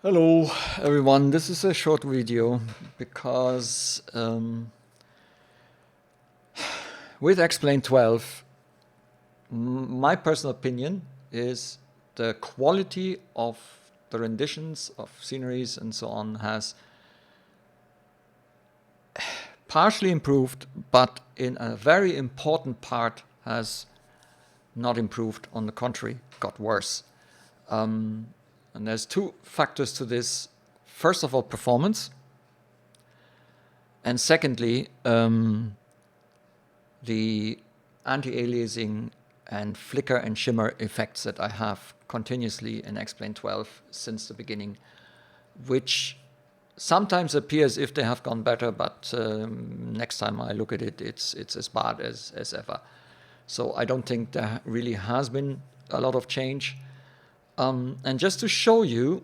Hello everyone, this is a short video because with XPlane12 my personal opinion is the quality of the renditions of sceneries and so on has partially improved, but in a very important part has not improved, on the contrary, got worse. And there's two factors to this. First of all, performance. And secondly, the anti-aliasing and flicker and shimmer effects that I have continuously in XPlane12 since the beginning, which sometimes appear as if they have gone better, but next time I look at it, it's as bad as ever. So I don't think there really has been a lot of change. And just to show you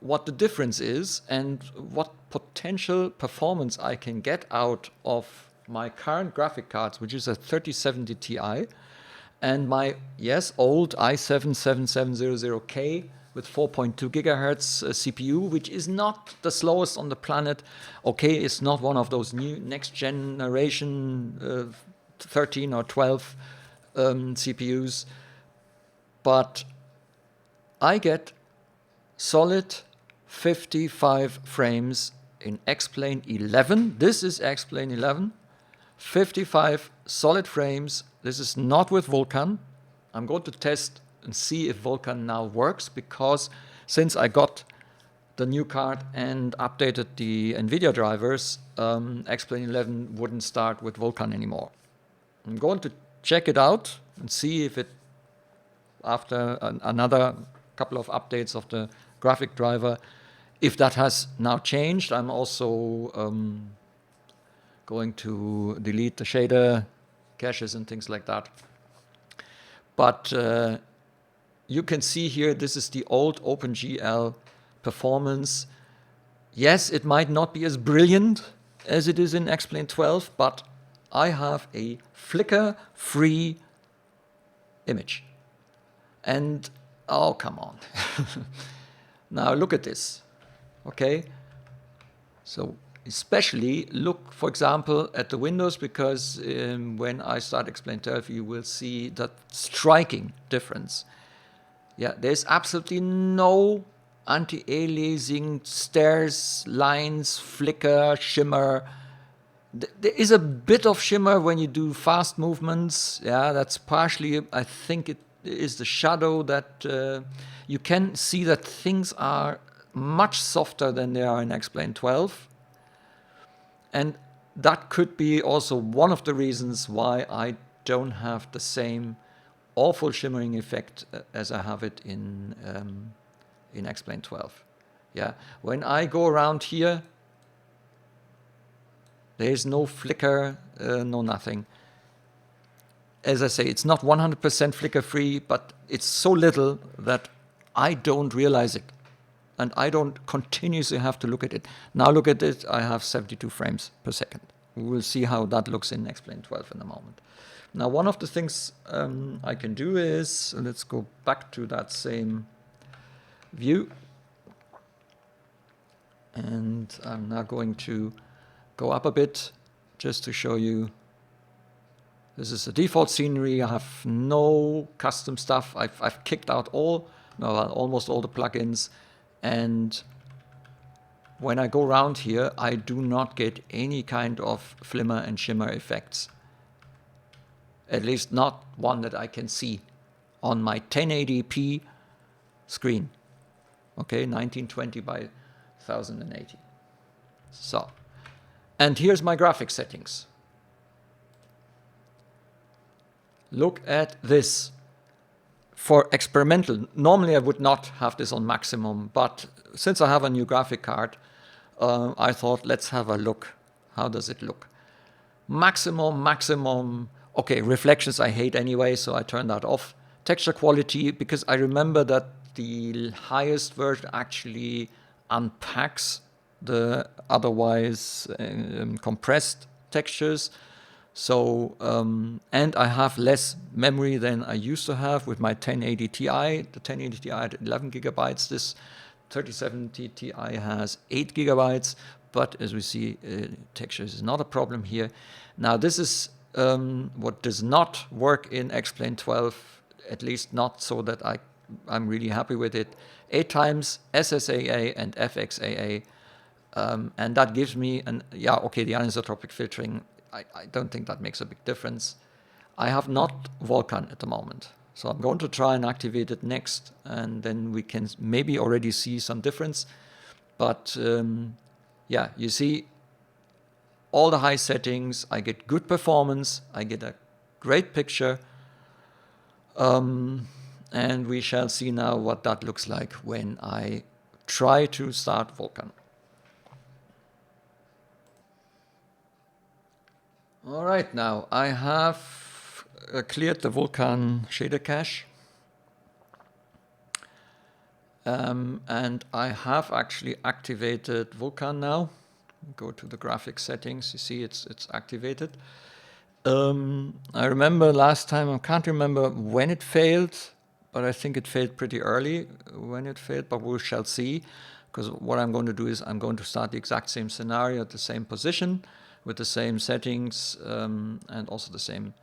what the difference is and what potential performance I can get out of my current graphic cards, which is a 3070 Ti, and my, old i7-7700K with 4.2 gigahertz CPU, which is not the slowest on the planet. Okay, it's not one of those new next generation 13 or 12 CPUs, but I get solid 55 frames in XPlane 11. This is XPlane 11. 55 solid frames. This is not with Vulkan. I'm going to test and see if Vulkan now works, because since I got the new card and updated the NVIDIA drivers, XPlane 11 wouldn't start with Vulkan anymore. I'm going to check it out and see if it, after another couple of updates of the graphic driver, if that has now changed. I'm also going to delete the shader caches and things like that. But you can see here, this is the old OpenGL performance. Yes, it might not be as brilliant as it is in XPlane12, but I have a flicker-free image. And oh, come on. Now look at this. Okay? So especially look, for example, at the windows, because when I start XPlane12, you will see that striking difference. Yeah, there's absolutely no anti-aliasing, stairs, lines, flicker, shimmer. There is a bit of shimmer when you do fast movements. Yeah, that's partially, I think it is the shadow that you can see that things are much softer than they are in XPlane12. And that could be also one of the reasons why I don't have the same awful shimmering effect as I have it in XPlane12. Yeah, when I go around here, there is no flicker, no nothing. As I say, it's not 100% flicker free, but it's so little that I don't realize it. And I don't continuously have to look at it. Now look at it, I have 72 frames per second. We will see how that looks in XPlane12 in a moment. Now one of the things I can do is, let's go back to that same view. And I'm now going to go up a bit just to show you. This is the default scenery. I have no custom stuff. I've kicked out almost all the plugins. And when I go around here, I do not get any kind of flimmer and shimmer effects. At least not one that I can see on my 1080p screen. Okay, 1920 by 1080. So, and here's my graphic settings. Look at this. For experimental, normally I would not have this on maximum, but since I have a new graphic card, I thought, let's have a look. How does it look? Maximum. Okay, reflections I hate anyway, so I turn that off. Texture quality, because I remember that the highest version actually unpacks the otherwise compressed textures. So, and I have less memory than I used to have with my 1080 Ti. The 1080 Ti at 11 gigabytes. This 3070 Ti has 8 gigabytes, but as we see, textures is not a problem here. Now this is what does not work in XPlane12, at least not so that I'm really happy with it. 8 times SSAA and FXAA, and that gives me the anisotropic filtering. I don't think that makes a big difference. I have not Vulkan at the moment, so I'm going to try and activate it next, and then we can maybe already see some difference. But yeah, you see all the high settings, I get good performance, I get a great picture, and we shall see now what that looks like when I try to start Vulkan. All right, now I have cleared the Vulkan shader cache. And I have actually activated Vulkan now. Go to the graphics settings, you see it's activated. I remember last time, I can't remember when it failed, but I think it failed pretty early when it failed, but we shall see. Because what I'm going to do is I'm going to start the exact same scenario at the same position, with the same settings, and also the same,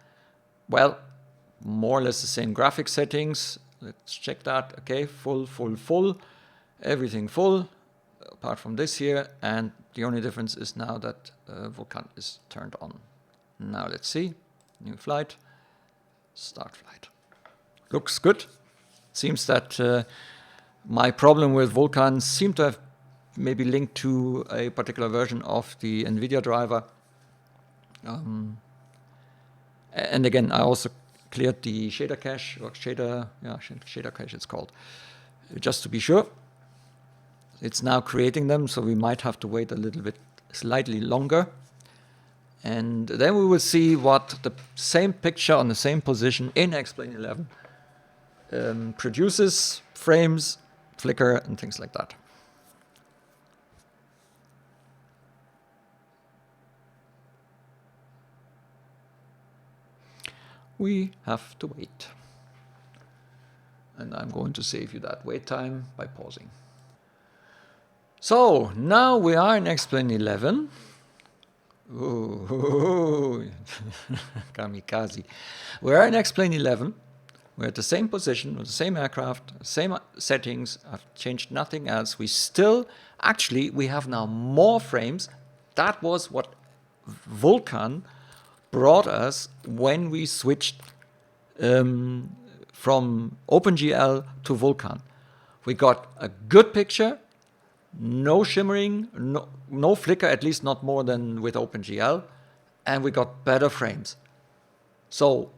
well, more or less the same graphics settings. Let's check that. Okay, full, everything full, apart from this here, and the only difference is now that Vulkan is turned on. Now let's see, new flight, start flight. Looks good. Seems that my problem with Vulkan seemed to have maybe linked to a particular version of the NVIDIA driver. And again, I also cleared the shader cache, or shader cache it's called, just to be sure. It's now creating them, so we might have to wait a little bit, slightly longer. And then we will see what the same picture on the same position in XPlane11 produces, frames, flicker, and things like that. We have to wait. And I'm going to save you that wait time by pausing. So now we are in XPlane11. Ooh, kamikaze. We are in XPlane11. We're at the same position, with the same aircraft, same settings. I've changed nothing else. We still, actually, we have now more frames. That was what Vulkan brought us when we switched from OpenGL to Vulkan. We got a good picture, no shimmering, no flicker, at least not more than with OpenGL, and we got better frames. So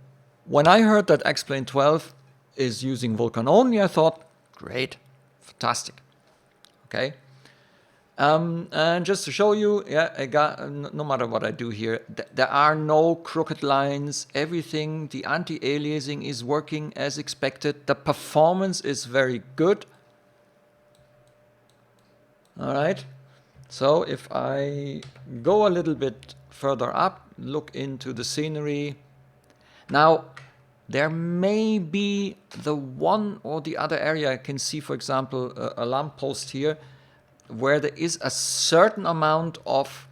when I heard that XPlane12 is using Vulkan only, I thought, great, fantastic. Okay. And just to show you, no matter what I do here, there are no crooked lines. Everything, the anti-aliasing is working as expected. The performance is very good. All right. So if I go a little bit further up, look into the scenery. Now, there may be the one or the other area. I can see, for example, a lamppost here, where there is a certain amount of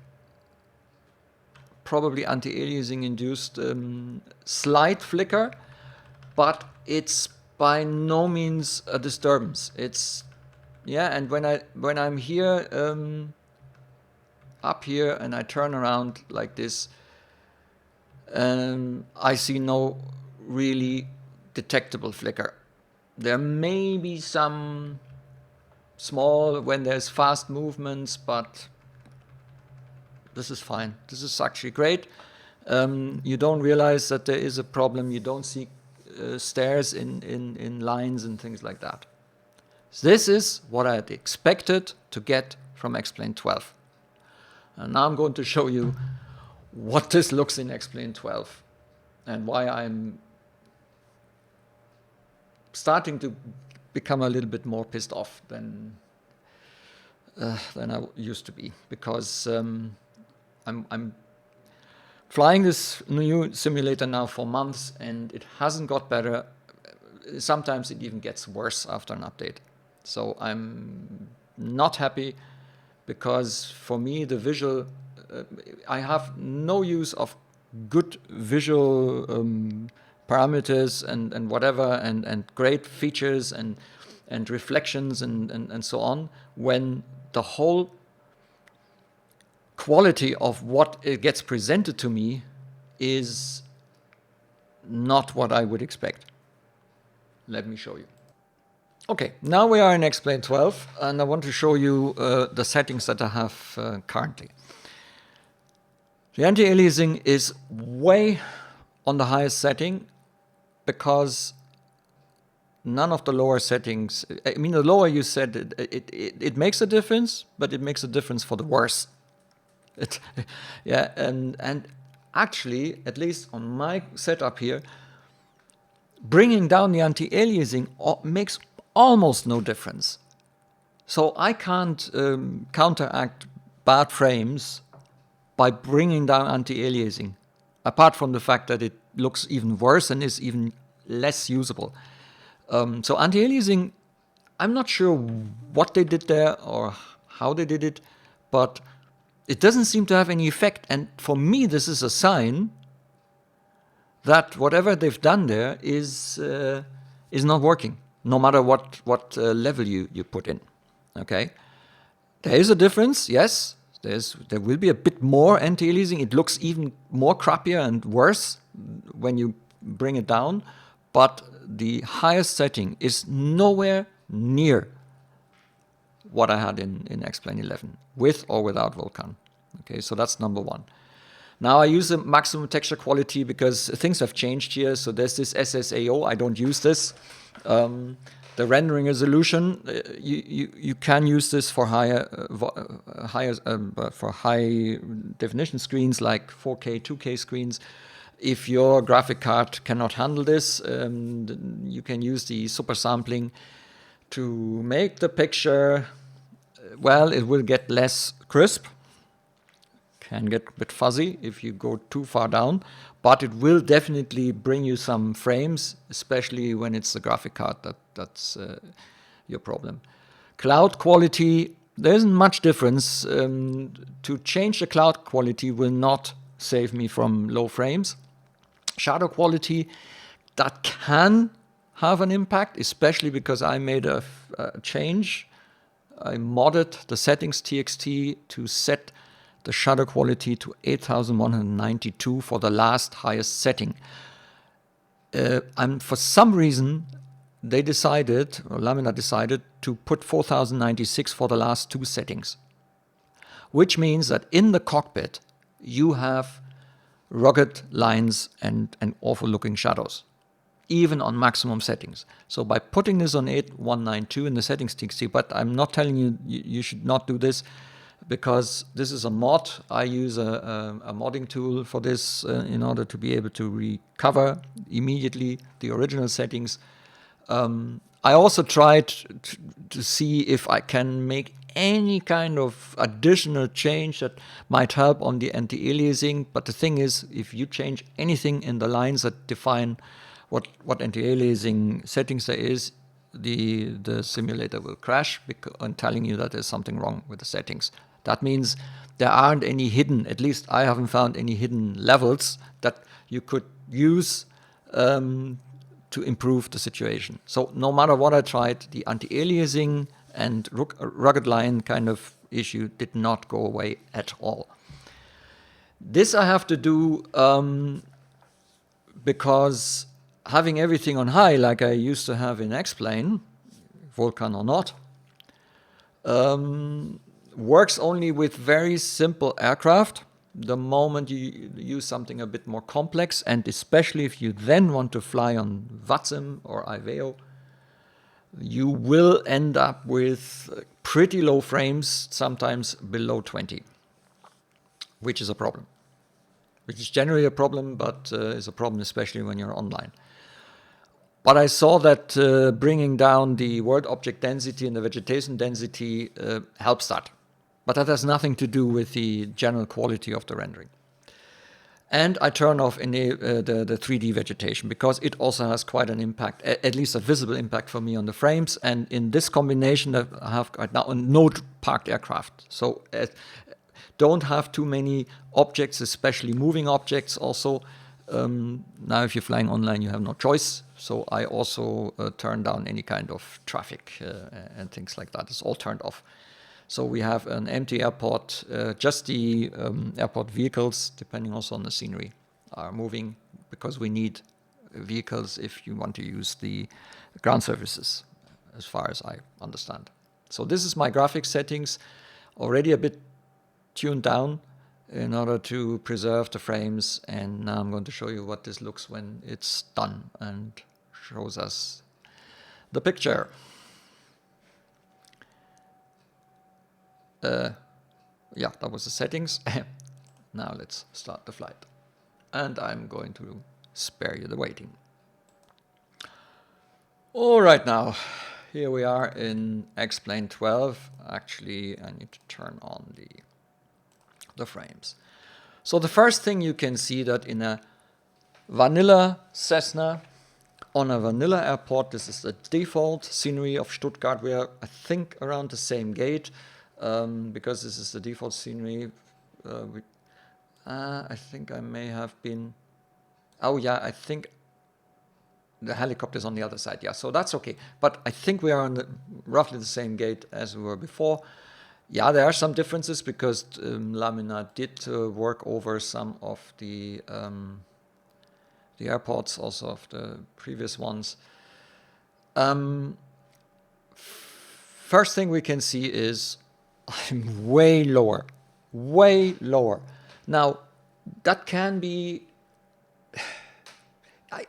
probably anti-aliasing induced slight flicker, but it's by no means a disturbance. It's, yeah, and when I'm here, up here, and I turn around like this, I see no really detectable flicker. There may be some small when there's fast movements, but this is fine. This is actually great. You don't realize that there is a problem. You don't see stairs in lines and things like that. So this is what I had expected to get from XPlane12. And now I'm going to show you what this looks in XPlane12 and why I'm starting to become a little bit more pissed off than I used to be, because I'm flying this new simulator now for months and it hasn't got better. Sometimes it even gets worse after an update. So I'm not happy because for me the visual, I have no use of good visual parameters and whatever and great features and reflections and so on when the whole quality of what it gets presented to me is not what I would expect. Let me show you. Okay, now we are in XP12 and I want to show you the settings that I have currently. The anti-aliasing is way on the highest setting because none of the lower settings, I mean the lower you set it, it makes a difference, but it makes a difference for the worse. Yeah, and actually, at least on my setup here, bringing down the anti-aliasing makes almost no difference. So I can't counteract bad frames by bringing down anti-aliasing, apart from the fact that it looks even worse and is even less usable. So anti-aliasing, I'm not sure what they did there or how they did it, but it doesn't seem to have any effect. And for me, this is a sign that whatever they've done there is not working, no matter what level you put in. Okay, there is a difference, yes. There will be a bit more anti-aliasing. It looks even more crappier and worse when you bring it down, but the highest setting is nowhere near what I had in XP11, with or without Vulkan. Okay, so that's number one. Now I use the maximum texture quality because things have changed here. So there's this SSAO. I don't use this. The rendering resolution, you can use this for for high definition screens like 4K, 2K screens. If your graphic card cannot handle this, you can use the super sampling to make the picture, well, it will get less crisp. Can get a bit fuzzy if you go too far down, but it will definitely bring you some frames, especially when it's the graphic card that's your problem. Cloud quality, there isn't much difference. To change the cloud quality will not save me from low frames. Shadow quality, that can have an impact, especially because I made a change. I modded the settings txt to set the shadow quality to 8192 for the last highest setting. And for some reason, they decided, or Lamina decided, to put 4096 for the last two settings. Which means that in the cockpit, you have rugged lines and awful looking shadows, even on maximum settings. So by putting this on 8192 in the settings txt, but I'm not telling you you should not do this, because this is a mod. I use a modding tool for this in order to be able to recover immediately the original settings. I also tried to see if I can make any kind of additional change that might help on the anti-aliasing. But the thing is, if you change anything in the lines that define what anti-aliasing settings there is, the simulator will crash and telling you that there's something wrong with the settings. That means there aren't any hidden, at least I haven't found any hidden levels that you could use to improve the situation. So no matter what I tried, the anti-aliasing and rugged line kind of issue did not go away at all. This I have to do because having everything on high like I used to have in X-Plane, Vulkan or not, works only with very simple aircraft. The moment you use something a bit more complex, and especially if you then want to fly on VATSIM or IVEO, you will end up with pretty low frames, sometimes below 20, which is a problem. Which is generally a problem, but is a problem especially when you're online. But I saw that bringing down the world object density and the vegetation density helps that. But that has nothing to do with the general quality of the rendering. And I turn off the 3D vegetation because it also has quite an impact, at least a visible impact for me on the frames. And in this combination, I have right now a node parked aircraft. So don't have too many objects, especially moving objects also. Now, if you're flying online, you have no choice. So I also turn down any kind of traffic and things like that. It's all turned off. So we have an empty airport. Just the airport vehicles, depending also on the scenery, are moving because we need vehicles if you want to use the ground services, as far as I understand. So this is my graphics settings, already a bit tuned down in order to preserve the frames. And now I'm going to show you what this looks when it's done and shows us the picture. Yeah, that was the settings. Now let's start the flight. And I'm going to spare you the waiting. All right, now, here we are in XPlane12. Actually, I need to turn on the frames. So the first thing you can see that in a vanilla Cessna, on a vanilla airport, this is the default scenery of Stuttgart. We are, I think, around the same gate. Because this is the default scenery. I think I may have been... Oh yeah, I think the helicopter is on the other side. Yeah, so that's okay. But I think we are on roughly the same gate as we were before. Yeah, there are some differences because Lamina did work over some of the airports, also of the previous ones. First thing we can see is I'm way lower. Now, that can be...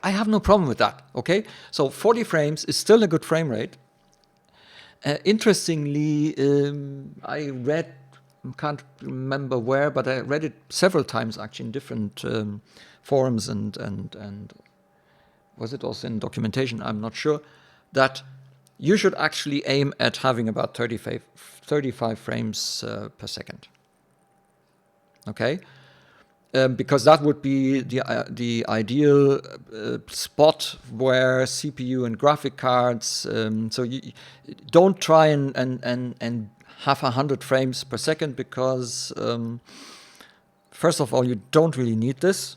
I have no problem with that, okay? So 40 frames is still a good frame rate. Interestingly, I read, can't remember where, but I read it several times actually in different forums and was it also in documentation? I'm not sure. That you should actually aim at having about 35 frames per second. Okay? Because that would be the ideal spot where CPU and graphic cards, so you don't try and have 100 frames per second because first of all, you don't really need this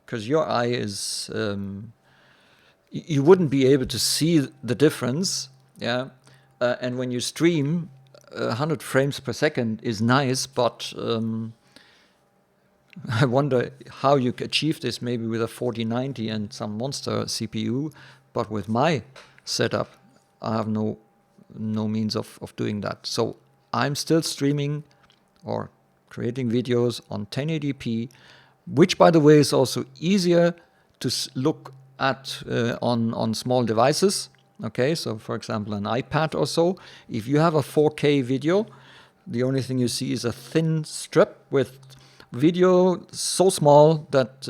because your eye is, you wouldn't be able to see the difference. Yeah, and when you stream, 100 frames per second is nice, but I wonder how you could achieve this maybe with a 4090 and some monster CPU, but with my setup, I have no means of doing that. So I'm still streaming or creating videos on 1080p, which by the way is also easier to look at on small devices. Okay, so for example, an iPad or so. If you have a 4K video, the only thing you see is a thin strip with video so small that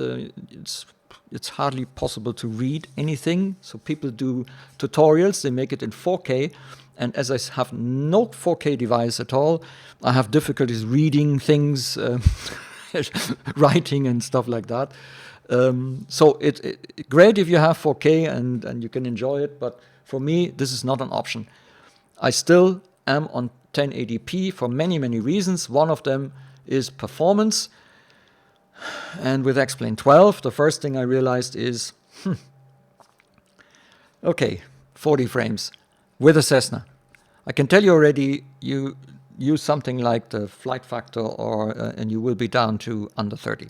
it's hardly possible to read anything. So people do tutorials, they make it in 4K. And as I have no 4K device at all, I have difficulties reading things, writing and stuff like that. So it's great if you have 4K and you can enjoy it, but for me, this is not an option. I still am on 1080p for many, many reasons. One of them is performance. And with XPlane12, the first thing I realized is, okay, 40 frames with a Cessna. I can tell you already, you use something like the flight factor and you will be down to under 30.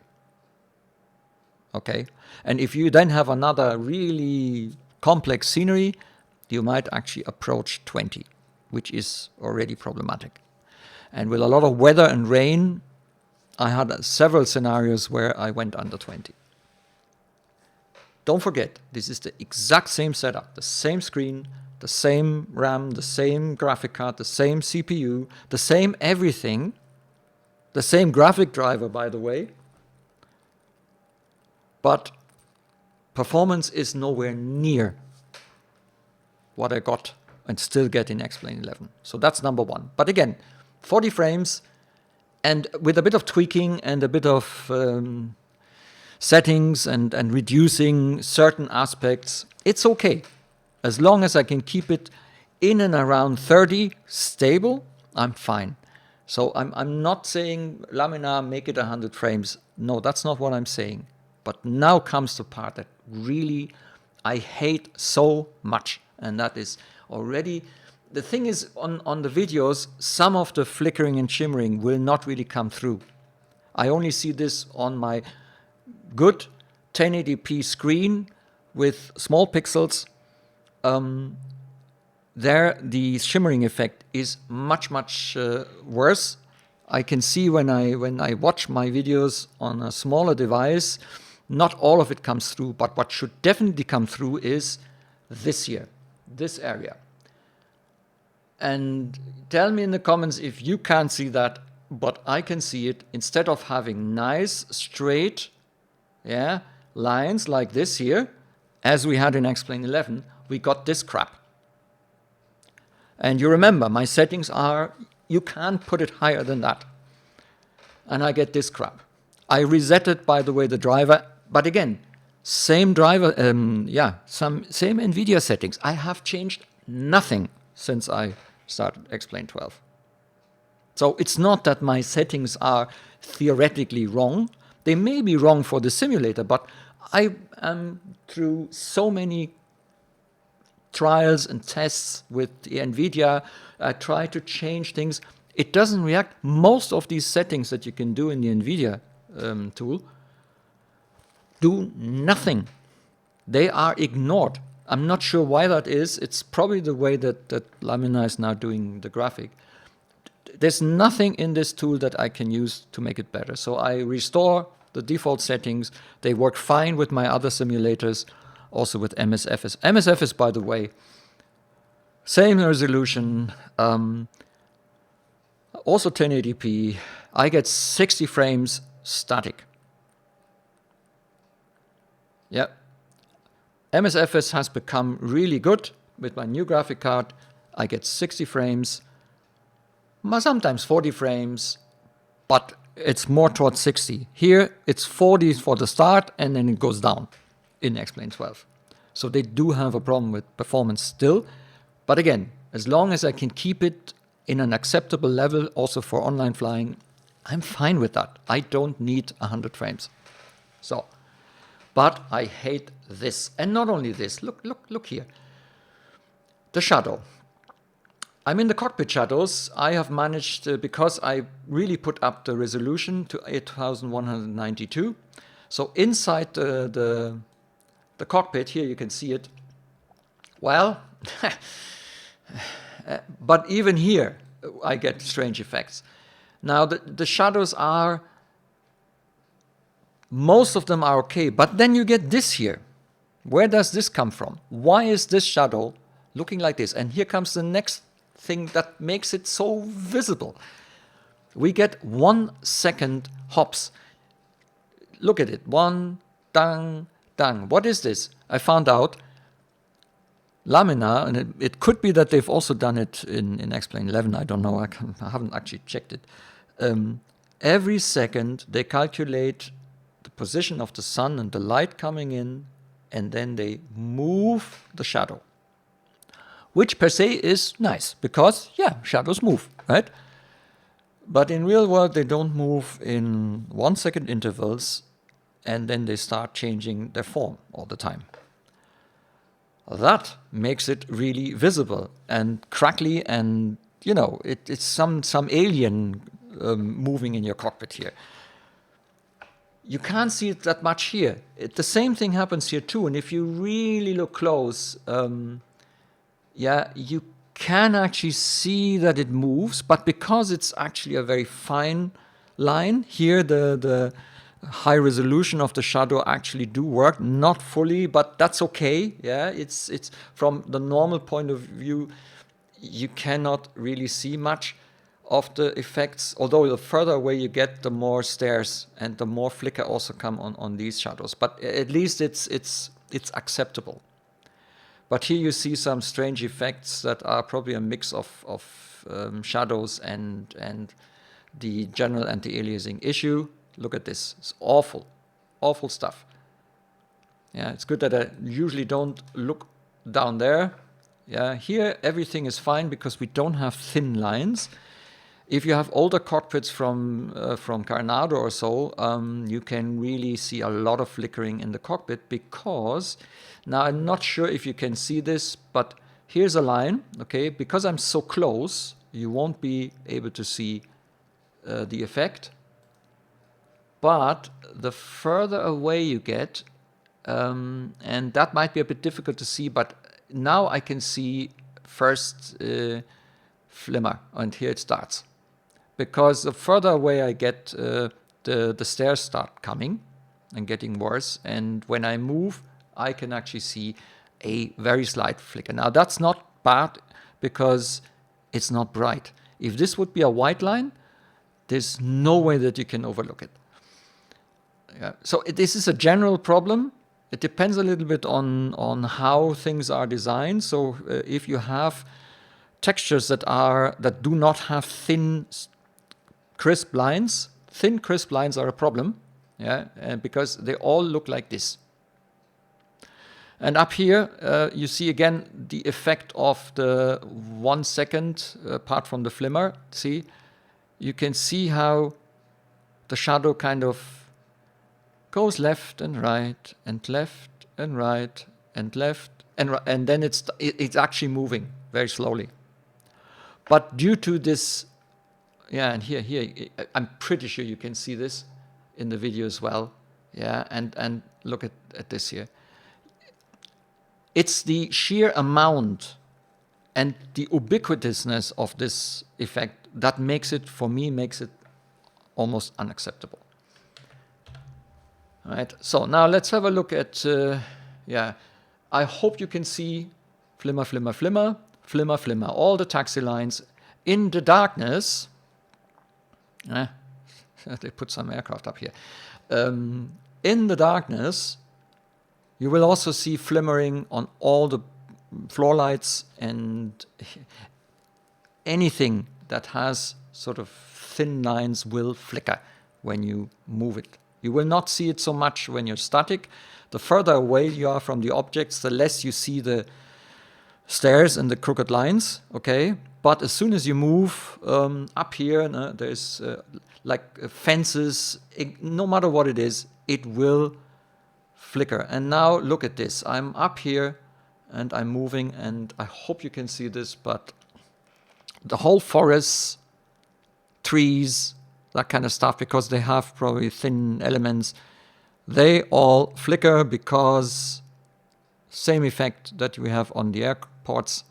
Okay, and if you then have another really complex scenery, you might actually approach 20, which is already problematic. And with a lot of weather and rain, I had several scenarios where I went under 20. Don't forget, this is the exact same setup, the same screen, the same RAM, the same graphic card, the same CPU, the same everything, the same graphic driver, by the way. But performance is nowhere near what I got and still get in XPlane11. So that's number one. But again, 40 frames and with a bit of tweaking and a bit of settings and reducing certain aspects, it's okay. As long as I can keep it in and around 30 stable, I'm fine. So I'm not saying laminar, make it 100 frames. No, that's not what I'm saying. But now comes the part that really I hate so much. And that is already, the thing is on the videos, some of the flickering and shimmering will not really come through. I only see this on my good 1080p screen with small pixels. There the shimmering effect is much worse. I can see when I watch my videos on a smaller device, not all of it comes through, but what should definitely come through is this here, this area. And tell me in the comments if you can't see that, but I can see it. Instead of having nice straight lines like this here, as we had in XPlane 11, we got this crap. And you remember, my settings are, you can't put it higher than that. And I get this crap. I resetted, by the way, the driver, but again, same driver, same NVIDIA settings. I have changed nothing since I started XPlane 12. So it's not that my settings are theoretically wrong. They may be wrong for the simulator, but I am through so many trials and tests with the NVIDIA. I try to change things. It doesn't react. Most of these settings that you can do in the NVIDIA tool do nothing. They are ignored. I'm not sure why that is. It's probably the way that Laminar is now doing the graphic. There's nothing in this tool that I can use to make it better. So I restore the default settings. They work fine with my other simulators, also with MSFS. MSFS, by the way, same resolution, also 1080p. I get 60 frames static. Yeah. MSFS has become really good with my new graphic card. I get 60 frames, sometimes 40 frames, but it's more towards 60. Here, it's 40 for the start, and then it goes down in XPlane 12. So they do have a problem with performance still. But again, as long as I can keep it in an acceptable level, also for online flying, I'm fine with that. I don't need 100 frames. So, but I hate this. And not only this, look here. The shadow. I'm in the cockpit shadows. I have managed, because I really put up the resolution to 8192. So inside the cockpit, here you can see it. Well, but even here, I get strange effects. Now, the shadows are, most of them are okay, but then you get this here. Where does this come from? Why is this shadow looking like this? And here comes the next thing that makes it so visible. We get 1 second hops. Look at it. 1, dang, dang. What is this? I found out Laminar, and it could be that they've also done it in XPlane 11. I don't know. I haven't actually checked it. Every second they calculate the position of the sun and the light coming in, and then they move the shadow, which per se is nice because, yeah, shadows move, right? But in real world, they don't move in 1 second intervals, and then they start changing their form all the time. That makes it really visible and crackly, and you know, it's some alien moving in your cockpit here. You can't see it that much here. The same thing happens here too, and if you really look close, yeah, you can actually see that it moves, but because it's actually a very fine line, here the high resolution of the shadow actually do work, not fully, but that's okay. Yeah, it's from the normal point of view, you cannot really see much of the effects, although the further away you get, the more stairs and the more flicker also come on these shadows. But at least it's acceptable. But here you see some strange effects that are probably a mix of shadows and the general anti-aliasing issue. Look at this, it's awful. awful stuff. Yeah, it's good that I usually don't look down there. Yeah, here everything is fine because we don't have thin lines. If you have older cockpits from Coronado or so, you can really see a lot of flickering in the cockpit because, now I'm not sure if you can see this, but here's a line, okay? Because I'm so close, you won't be able to see the effect. But the further away you get, and that might be a bit difficult to see, but now I can see first flimmer, and here it starts. Because the further away I get, the stairs start coming and getting worse. And when I move, I can actually see a very slight flicker. Now that's not bad because it's not bright. If this would be a white line, there's no way that you can overlook it. Yeah. So this is a general problem. It depends a little bit on how things are designed. So if you have textures that do not have thin, crisp lines, thin, crisp lines are a problem. Yeah, because they all look like this. And up here, you see again the effect of the 1 second apart from the flimmer. See, you can see how the shadow kind of goes left and right and left and right and left and right, and then it's actually moving very slowly. But due to this, yeah, and here I'm pretty sure you can see this in the video as well. Yeah, and look at this here. It's the sheer amount and the ubiquitousness of this effect that makes it, for me, makes it almost unacceptable. All right, so now let's have a look at, yeah, I hope you can see flimmer, flimmer, flimmer, flimmer, flimmer, all the taxi lines in the darkness. They put some aircraft up here. In the darkness, you will also see flimmering on all the floor lights and anything that has sort of thin lines will flicker when you move it. You will not see it so much when you're static. The further away you are from the objects, the less you see the stairs and the crooked lines, okay? But as soon as you move up here, there's like fences, no matter what it is, it will flicker. And now look at this. I'm up here and I'm moving, and I hope you can see this, but the whole forest, trees, that kind of stuff, because they have probably thin elements, they all flicker because same effect that we have on the airports.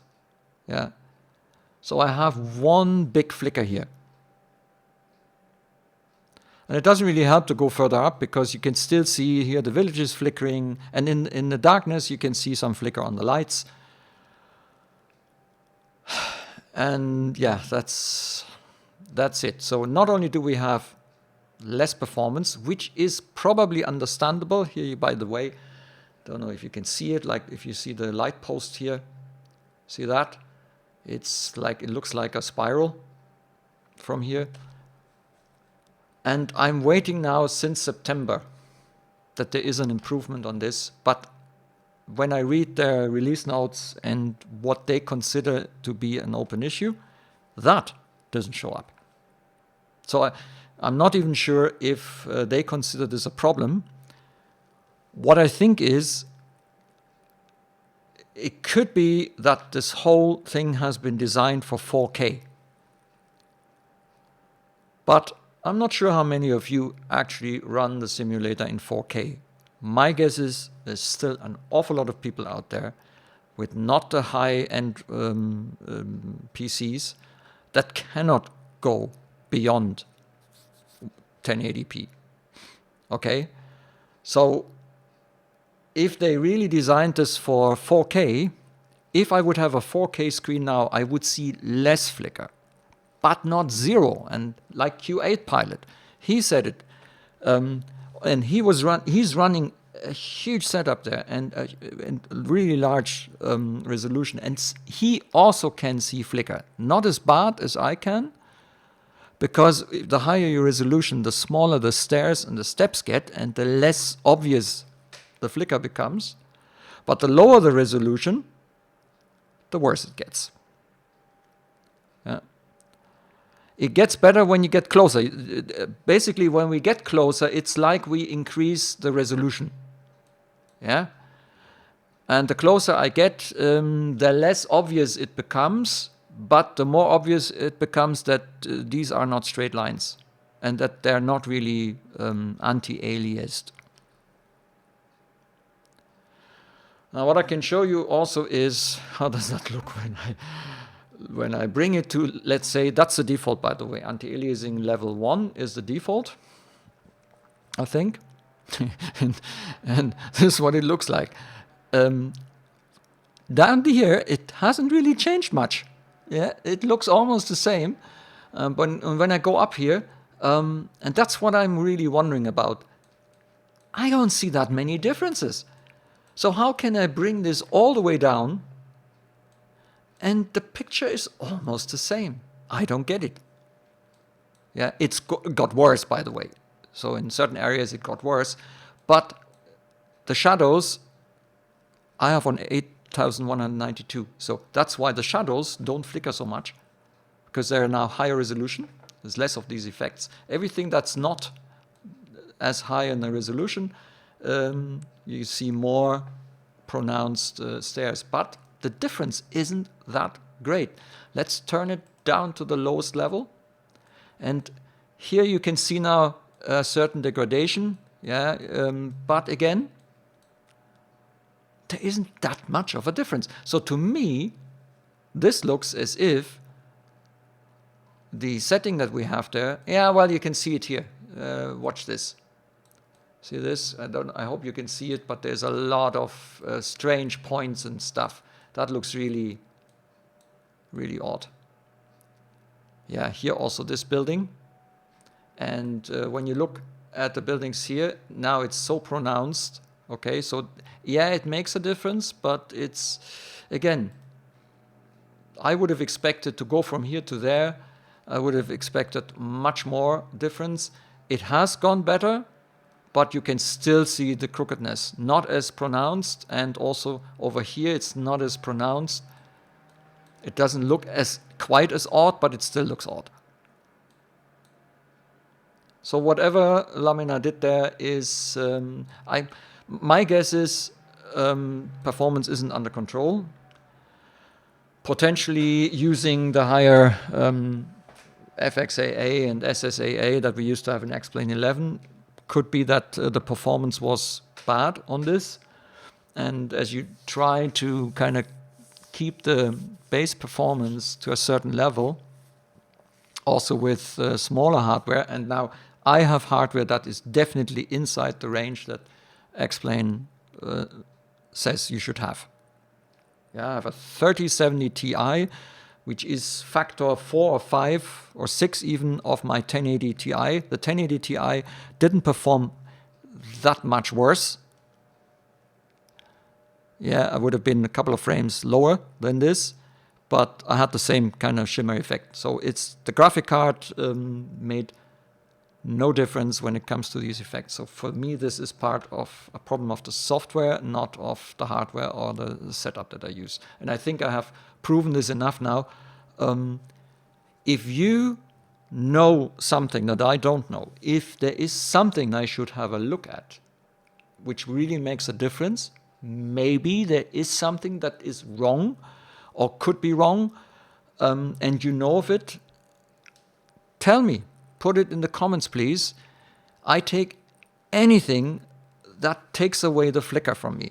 Yeah. So I have one big flicker here. And it doesn't really help to go further up because you can still see here the villages flickering, and in the darkness you can see some flicker on the lights. And yeah, that's it. So not only do we have less performance, which is probably understandable. Here, by the way, don't know if you can see it, like if you see the light post here, see that? It's like, it looks like a spiral from here. And I'm waiting now since September that there is an improvement on this. But when I read their release notes and what they consider to be an open issue, that doesn't show up. So I'm not even sure if they consider this a problem. What I think is, it could be that this whole thing has been designed for 4K. But I'm not sure how many of you actually run the simulator in 4K. My guess is there's still an awful lot of people out there with not the high-end PCs that cannot go beyond 1080p. Okay? So if they really designed this for 4K, if I would have a 4K screen now, I would see less flicker, but not zero. And like xPilot, he said it, and he's running a huge setup there and really large resolution, and he also can see flicker. Not as bad as I can, because the higher your resolution, the smaller the stairs and the steps get, and the less obvious the flicker becomes. But the lower the resolution, the worse it gets. Yeah. It gets better when you get closer. Basically, when we get closer, it's like we increase the resolution. Yeah. And the closer I get, the less obvious it becomes, but the more obvious it becomes that these are not straight lines and that they're not really anti-aliased. Now what I can show you also is, how does that look when I bring it to, let's say, that's the default, by the way. Anti-aliasing level 1 is the default, I think. and this is what it looks like. Down here, it hasn't really changed much. Yeah, it looks almost the same. But when I go up here, and that's what I'm really wondering about, I don't see that many differences. So how can I bring this all the way down and the picture is almost the same? I don't get it. Yeah, it's got worse, by the way. So in certain areas it got worse, but the shadows I have on 8192. So that's why the shadows don't flicker so much, because they're now higher resolution. There's less of these effects. Everything that's not as high in the resolution, you see more pronounced stairs, but the difference isn't that great. Let's turn it down to the lowest level, and here you can see now a certain degradation. Yeah, but again, there isn't that much of a difference. So to me, this looks as if the setting that we have there, yeah, well, you can see it here. Watch this. See this? I hope you can see it, but there's a lot of strange points and stuff. That looks really, really odd. Yeah, here also this building. And when you look at the buildings here, now it's so pronounced. Okay, so yeah, it makes a difference, but it's, again, I would have expected to go from here to there. I would have expected much more difference. It has gone better, but you can still see the crookedness, not as pronounced, and also over here it's not as pronounced. It doesn't look as quite as odd, but it still looks odd. So whatever Lamina did there is, my guess is performance isn't under control. Potentially using the higher FXAA and SSAA that we used to have in XPlane 11, could be that the performance was bad on this. And as you try to kind of keep the base performance to a certain level, also with smaller hardware, and now I have hardware that is definitely inside the range that XPlane says you should have. Yeah, I have a 3070 Ti, which is factor 4 or 5 or 6 even of my 1080 Ti. The 1080 Ti didn't perform that much worse. Yeah, I would have been a couple of frames lower than this, but I had the same kind of shimmer effect. So it's the graphic card made no difference when it comes to these effects. So for me, this is part of a problem of the software, not of the hardware or the setup that I use. And I think I have proven this enough now. If you know something that I don't know, if there is something I should have a look at, which really makes a difference, maybe there is something that is wrong or could be wrong, and you know of it, tell me. Put it in the comments, please. I take anything that takes away the flicker from me.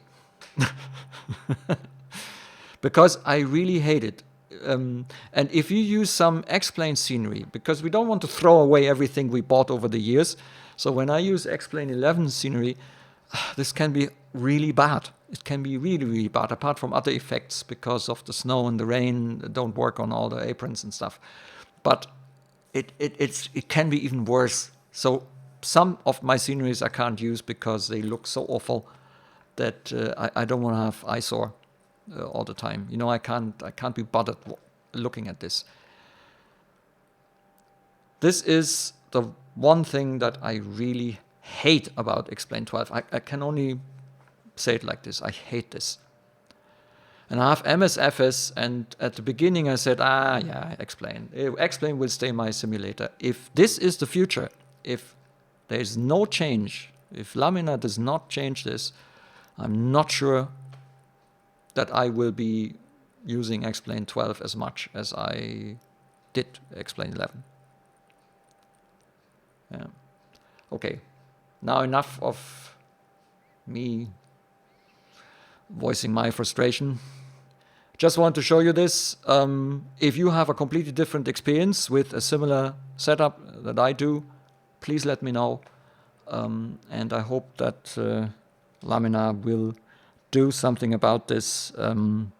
Because I really hate it. And if you use some XPlane scenery, because we don't want to throw away everything we bought over the years. So when I use XPlane 11 scenery, this can be really bad. It can be really, really bad, apart from other effects because of the snow and the rain don't work on all the aprons and stuff. But it can be even worse. So some of my sceneries I can't use because they look so awful that I don't want to have eyesore all the time. You know, I can't be bothered looking at this. This is the one thing that I really hate about XP12. I can only say it like this. I hate this. And I have MSFS, and at the beginning I said, yeah, Explain will stay my simulator. If this is the future, if there is no change, if Lamina does not change this, I'm not sure that I will be using XP12 as much as I did XP11. Yeah. Okay, now enough of me voicing my frustration. Just want to show you this. If you have a completely different experience with a similar setup that I do, please let me know. And I hope that Lamina will do something about this and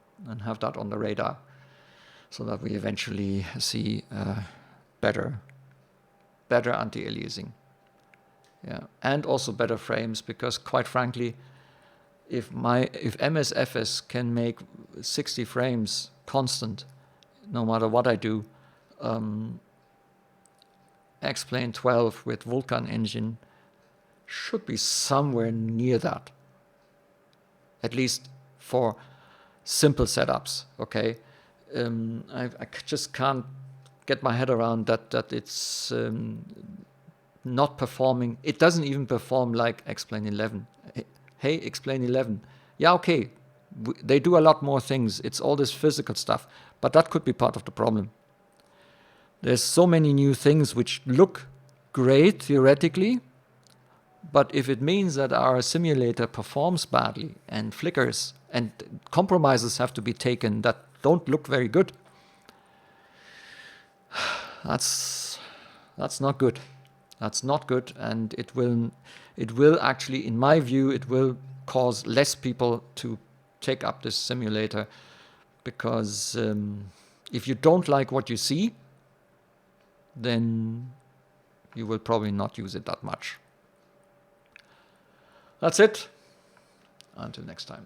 have that on the radar so that we eventually see better anti-aliasing. Yeah, and also better frames, because quite frankly, if MSFS can make 60 frames constant, no matter what I do, XP12 with Vulkan engine should be somewhere near that. At least for simple setups, okay? I just can't get my head around that it's not performing. It doesn't even perform like XP11. Hey, XP11. Yeah, okay, they do a lot more things. It's all this physical stuff, but that could be part of the problem. There's so many new things which look great theoretically, but if it means that our simulator performs badly and flickers and compromises have to be taken that don't look very good, that's not good. That's not good, and it will actually, in my view, it will cause less people to take up this simulator, because if you don't like what you see, then you will probably not use it that much. That's it. Until next time.